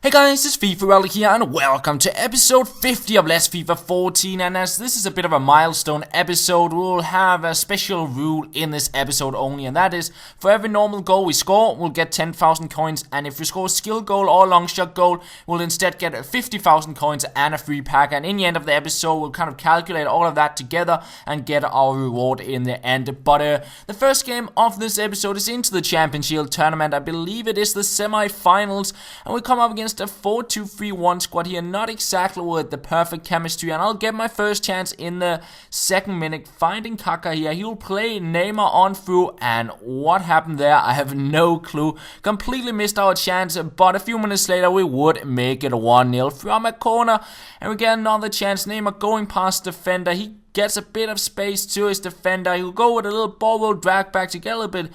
Hey guys, it's FifaRalle here and welcome to episode 50 of Let's FIFA 14, and as this is a bit of a milestone episode, we'll have a special rule in this episode only, and that is, for every normal goal we score, we'll get 10,000 coins, and if we score a skill goal or a long shot goal, we'll instead get 50,000 coins and a free pack, and in the end of the episode, we'll kind of calculate all of that together and get our reward in the end. But the first game of this episode is into the Champions Shield tournament. I believe it is the semi-finals, and we come up against a 4-2-3-1 squad here, not exactly with the perfect chemistry, and I'll get my first chance in the second minute, finding Kaka here. He'll play Neymar on through, and what happened there, I have no clue. Completely missed our chance, but a few minutes later we would make it 1-0 from a corner, and we get another chance. Neymar going past defender, he gets a bit of space to his defender, he'll go with a little ball roll drag back to get a little bit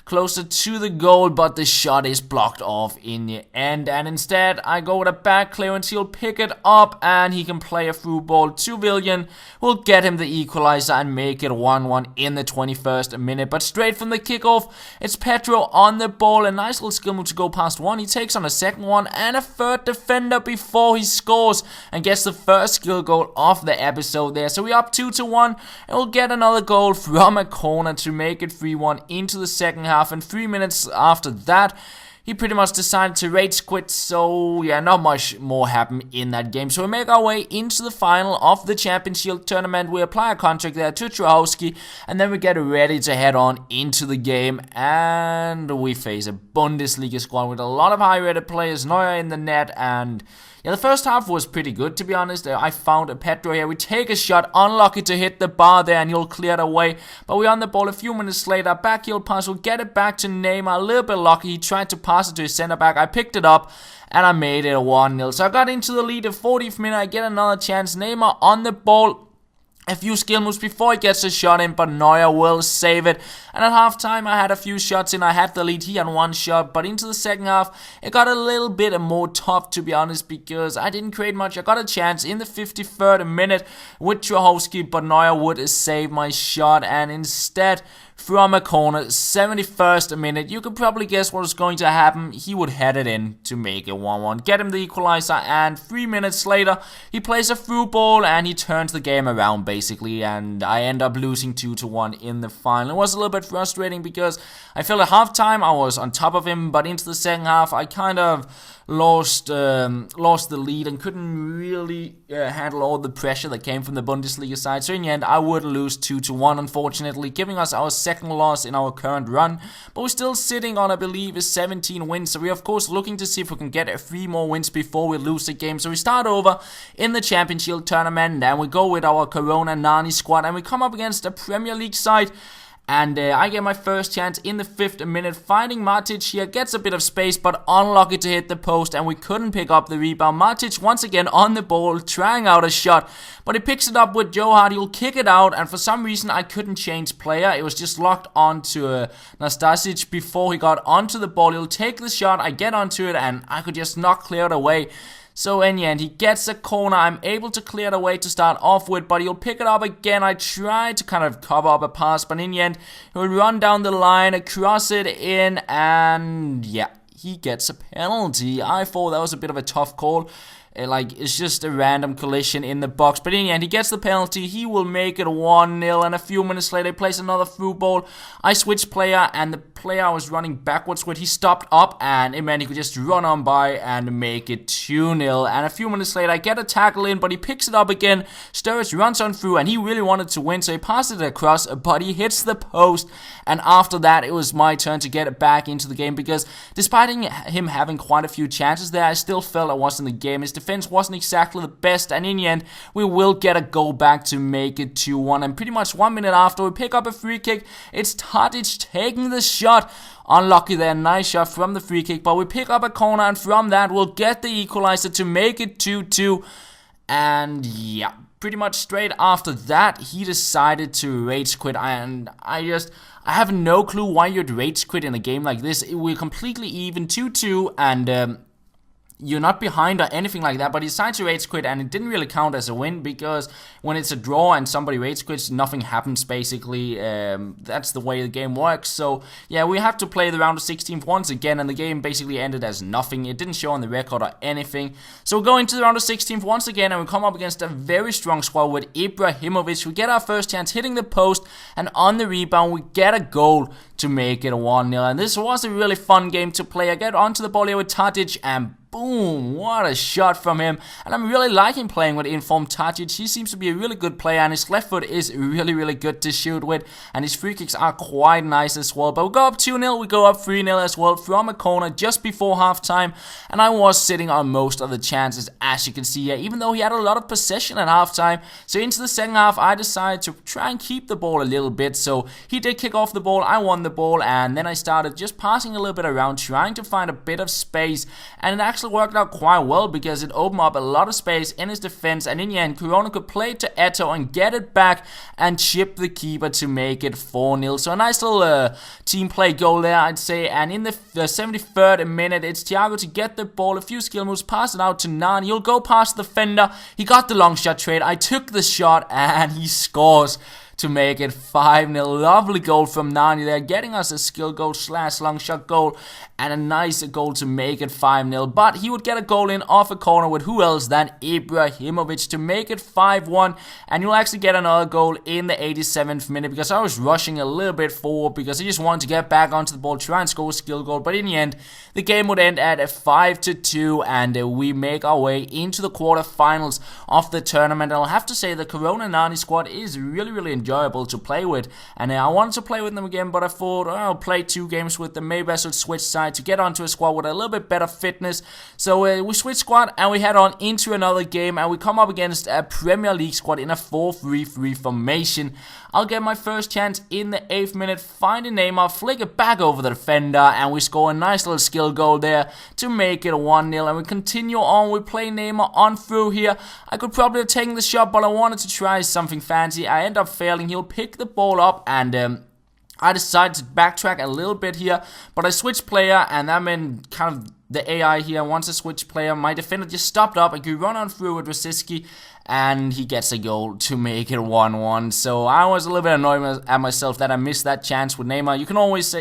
closer to the goal, but the shot is blocked off in the end, and instead I go with a back clearance. He'll pick it up and he can play a through ball to Villian. We'll get him the equalizer and make it 1-1 in the 21st minute, but straight from the kickoff it's Pedro on the ball. A nice little skill move to go past one. He takes on a second one and a third defender before he scores and gets the first skill goal of the episode there. So we're up 2-1 and we'll get another goal from a corner to make it 3-1 into the second half. And 3 minutes after that, he pretty much decided to rage quit, so yeah, not much more happened in that game. So we make our way into the final of the Champions Shield tournament. We apply a contract there to Trahowski, and then we get ready to head on into the game, and we face a Bundesliga squad with a lot of high-rated players, Neuer in the net, and yeah, the first half was pretty good, to be honest. I found a Pedro here. We take a shot, unlucky to hit the bar there, and he'll clear it away. But we're on the ball a few minutes later. Back heel pass, we'll get it back to Neymar. A little bit lucky. He tried to pass it to his center back. I picked it up, and I made it a 1-0. So I got into the lead at 40th minute. I get another chance. Neymar on the ball. A few skill moves before he gets a shot in, but Neuer will save it. And at halftime, I had a few shots in. I had the lead. He had one shot. But into the second half, it got a little bit more tough, to be honest, because I didn't create much. I got a chance in the 53rd minute with Trahowski, but Neuer would save my shot. And instead, from a corner, 71st minute, you could probably guess what was going to happen. He would head it in to make it 1-1. Get him the equalizer, and 3 minutes later, he plays a through ball, and he turns the game around, basically, and I end up losing 2-1 in the final. It was a little bit frustrating because I felt at halftime I was on top of him, but into the second half I kind of lost the lead and couldn't really handle all the pressure that came from the Bundesliga side. So in the end I would lose 2-1, unfortunately, giving us our second loss in our current run, but we're still sitting on, I believe, 17 wins. So we're of course looking to see if we can get 3 more wins before we lose the game. So we start over in the Champions Shield tournament, and we go with our Corona Nani squad, and we come up against a Premier League side. And I get my first chance in the 5th minute, finding Matic here, gets a bit of space, but unlucky to hit the post, and we couldn't pick up the rebound. Matic once again on the ball, trying out a shot, but he picks it up with Joe Hart. He'll kick it out, and for some reason I couldn't change player. It was just locked onto Nastasic before he got onto the ball. He'll take the shot, I get onto it, and I could just not clear it away. So in the end, he gets a corner. I'm able to clear it away to start off with, but he'll pick it up again. I try to kind of cover up a pass, but in the end, he'll run down the line, cross it in, and yeah, he gets a penalty. I thought that was a bit of a tough call. It's just a random collision in the box. But in the end, he gets the penalty. He will make it 1-0. And a few minutes later, he plays another through ball. I switch player, and the player I was running backwards with, he stopped up, and it meant he could just run on by and make it 2-0. And a few minutes later, I get a tackle in, but he picks it up again. Sturridge runs on through, and he really wanted to win, so he passes it across, but he hits the post. And after that, it was my turn to get it back into the game, because despite him having quite a few chances there, I still felt I was in the game. His defense wasn't exactly the best, and in the end we will get a goal back to make it 2-1. And pretty much 1 minute after, we pick up a free kick. It's Tadic taking the shot. Unlucky there, nice shot from the free kick, but we pick up a corner, and from that we'll get the equalizer to make it 2-2. And yeah, pretty much straight after that he decided to rage quit, and I have no clue why you'd rage quit in a game like this. We're completely even, 2-2, and you're not behind or anything like that, but he decided to rage quit, and it didn't really count as a win because when it's a draw and somebody rage quits, nothing happens basically. That's the way the game works. So yeah, we have to play the round of 16 once again, and the game basically ended as nothing. It didn't show on the record or anything. So we're going to the round of 16 once again, and we come up against a very strong squad with Ibrahimovic. We get our first chance hitting the post, and on the rebound we get a goal to make it 1-0. And this was a really fun game to play. I get onto the ball here with Tadic, and boom, what a shot from him. And I'm really liking playing with informed Tadic. He seems to be a really good player, and his left foot is really good to shoot with, and his free kicks are quite nice as well. But we go up 2-0, we go up 3-0 as well from a corner just before halftime, and I was sitting on most of the chances, as you can see here, even though he had a lot of possession at halftime. So into the second half, I decided to try and keep the ball a little bit. So he did kick off the ball, I won the ball, and then I started just passing a little bit around, trying to find a bit of space, and it actually worked out quite well because it opened up a lot of space in his defense, and in the end Corona could play it to Eto and get it back and chip the keeper to make it 4-0. So a nice little team play goal there, I'd say. And in the 73rd minute, it's Thiago to get the ball, a few skill moves, pass it out to Nani. He'll go past the defender. He got the long shot trade. I took the shot, and he scores to make it 5-0. Lovely goal from Nani there, getting us a skill goal / long shot goal, and a nice goal to make it 5-0. But he would get a goal in off a corner with who else than Ibrahimovic to make it 5-1. And you'll actually get another goal in the 87th minute because I was rushing a little bit forward because I just wanted to get back onto the ball, try and score a skill goal. But in the end, the game would end at a 5-2, and we make our way into the quarterfinals of the tournament. And I'll have to say the Corona Nani squad is really enjoyable to play with, and I wanted to play with them again, but I thought I'll play 2 games with them. Maybe I should switch side to get onto a squad with a little bit better fitness. So we switch squad and we head on into another game, and we come up against a Premier League squad in a 4-3-3 formation. I'll get my first chance in the 8th minute, find a Neymar, flick it back over the defender, and we score a nice little skill goal there to make it 1-0. And we continue on, we play Neymar on through here. I could probably have taken the shot, but I wanted to try something fancy. I end up failing. He'll pick the ball up, and I decided to backtrack a little bit here, but I switched player, and that meant kind of the AI here wants to switch player. My defender just stopped up. I could run on through with Rosicky, and he gets a goal to make it 1-1. So I was a little bit annoyed at myself that I missed that chance with Neymar. You can always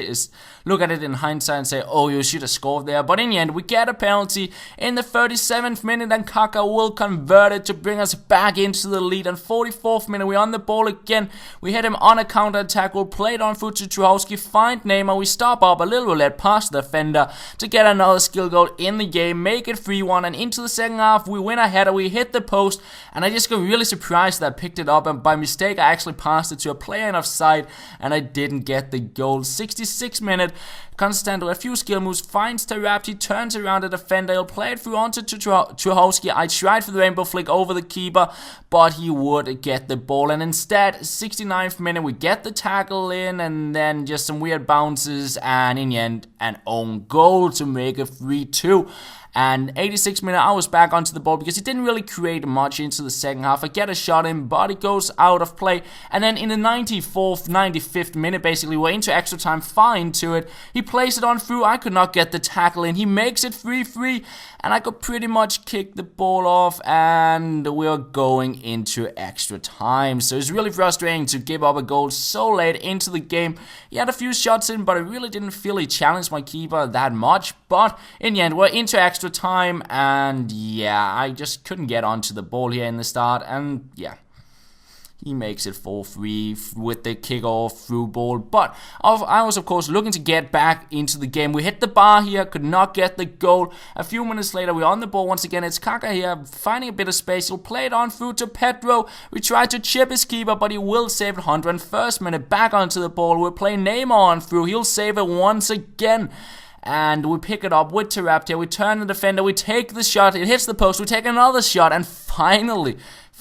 look at it in hindsight and say, oh, you should have scored there. But in the end, we get a penalty in the 37th minute, and Kaka will convert it to bring us back into the lead. And 44th minute, we're on the ball again. We hit him on a counter attack. We'll play it on through to Truhowski, find Neymar. We stop up a little roulette past the defender to get another skill goal in the game, make it 3-1. And into the second half, we win a header. We hit the post, and I just got really surprised that I picked it up, and by mistake I actually passed it to a player in offside, and I didn't get the goal. 66th minute, Constantino, a few skill moves, finds Tarapti, turns around the defender, he'll play it through onto Truhowski. I tried for the rainbow flick over the keeper, but he would get the ball, and instead, 69th minute, we get the tackle in, and then just some weird bounces, and in the end, an own goal to make it 3-2. And 86th minute, I was back onto the ball because he didn't really create much into the second half. I get a shot in, but it goes out of play. And then in the 94th, 95th minute, basically, we're into extra time, fine to it. He plays it on through. I could not get the tackle in. He makes it 3-3, and I could pretty much kick the ball off, and we're going into extra time. So it's really frustrating to give up a goal so late into the game. He had a few shots in, but I really didn't feel he challenged my keeper that much. But in the end, we're into extra time, and yeah, I just couldn't get onto the ball here in the start, and yeah, he makes it 4-3 with the kickoff through ball. But I was of course looking to get back into the game. We hit the bar here, could not get the goal. A few minutes later, we're on the ball once again. It's Kaka here, finding a bit of space. He'll play it on through to Pedro. We try to chip his keeper, but he will save it. 101st minute, back onto the ball. We'll play Neymar on through. He'll save it once again. And we pick it up with Tarapti. We turn the defender. We take the shot. It hits the post. We take another shot. And finally,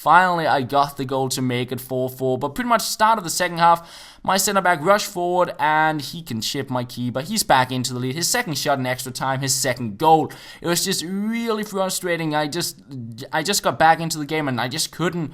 I got the goal to make it 4-4. But pretty much start of the second half, my centre-back rushed forward, and he can chip my keeper. He's back into the lead. His second shot in extra time, his second goal. It was just really frustrating. I just got back into the game, and I just couldn't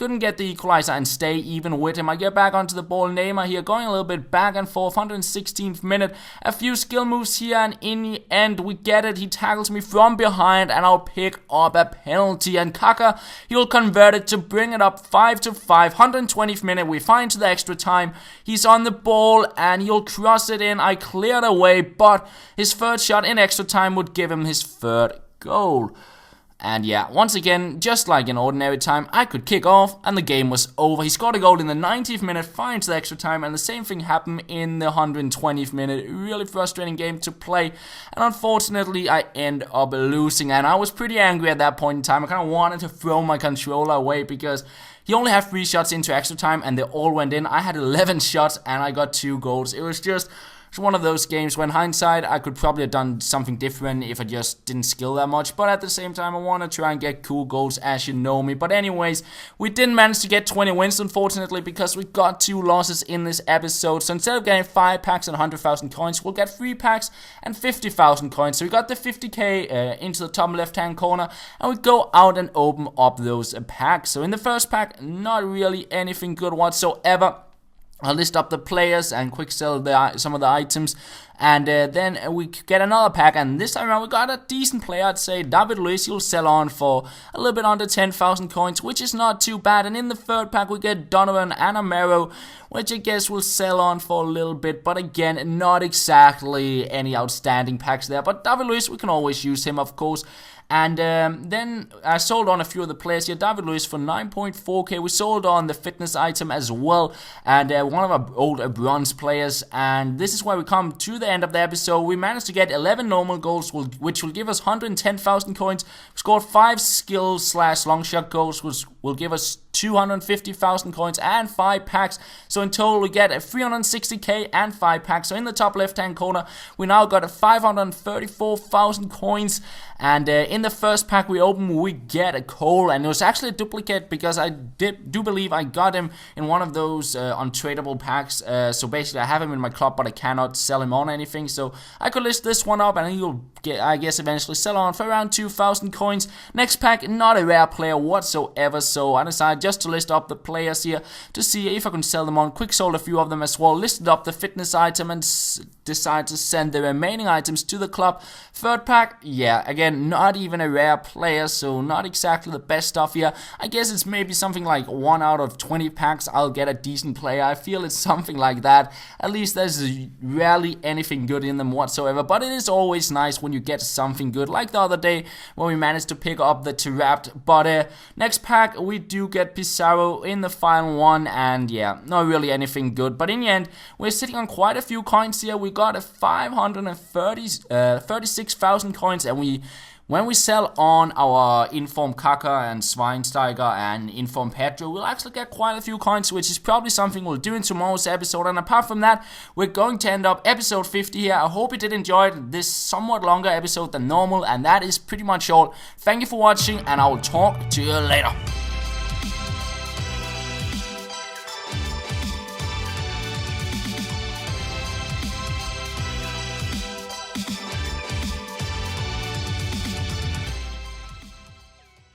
couldn't get the equalizer and stay even with him. I get back onto the ball. Neymar here going a little bit back and forth. 116th minute. A few skill moves here, and in the end we get it. He tackles me from behind, and I'll pick up a penalty. And Kaka, he'll convert it to bring it up 5-5. 120th minute. We find to the extra time. He's on the ball, and he'll cross it in. I cleared away, but his third shot in extra time would give him his third goal. And yeah, once again, just like in ordinary time, I could kick off and the game was over. He scored a goal in the 90th minute, finds the extra time, and the same thing happened in the 120th minute. Really frustrating game to play, and unfortunately I end up losing, and I was pretty angry at that point in time. I kind of wanted to throw my controller away because he only had 3 shots into extra time and they all went in. I had 11 shots and I got 2 goals. It was just one of those games when, hindsight, I could probably have done something different if I just didn't skill that much. But at the same time, I want to try and get cool goals, as you know me. But anyways, we didn't manage to get 20 wins, unfortunately, because we got 2 losses in this episode. So instead of getting 5 packs and 100,000 coins, we'll get 3 packs and 50,000 coins. So we got the 50k into the top left-hand corner, and we go out and open up those packs. So in the first pack, not really anything good whatsoever. I'll list up the players and quick sell some of the items, and then we get another pack, and this time around we got a decent player. I'd say David Luiz. He'll sell on for a little bit under 10,000 coins, which is not too bad. And in the third pack we get Donovan and Amaro, which I guess will sell on for a little bit, but again, not exactly any outstanding packs there. But David Luiz, we can always use him, of course. And then I sold on a few of the players here. David Luiz for 9.4k. We sold on the fitness item as well, and one of our old bronze players. And this is where we come to the end of the episode. We managed to get 11 normal goals, which will give us 110,000 coins. We scored 5 skill/long shot goals, which will give us 250,000 coins and 5 packs. So in total we get a 360k and 5 packs. So in the top left hand corner we now got a 534,000 coins. And in the first pack we open, we get a Cole, and it was actually a duplicate because I do believe I got him in one of those untradeable packs. So basically I have him in my club, but I cannot sell him on anything. So I could list this one up, and he'll get, I guess, eventually sell on for around 2,000 coins. Next pack, not a rare player whatsoever. So I decided just to list up the players here to see if I can sell them on. Quick sold a few of them as well. Listed up the fitness item and decided to send the remaining items to the club. Third pack, yeah, again, not even a rare player, so not exactly the best stuff here. I guess it's maybe something like 1 out of 20 packs I'll get a decent player. I feel it's something like that. At least there's rarely anything good in them whatsoever, but it is always nice when you get something good, like the other day when we managed to pick up the Trapped. But next pack we do get Pizarro in the final one, and yeah, not really anything good. But in the end, we're sitting on quite a few coins here. We got a 536,000 coins, and when we sell on our Inform Kaka and Schweinsteiger and Inform Pedro, we'll actually get quite a few coins, which is probably something we'll do in tomorrow's episode. And apart from that, we're going to end up episode 50 here. I hope you did enjoy this somewhat longer episode than normal, and that is pretty much all. Thank you for watching, and I will talk to you later.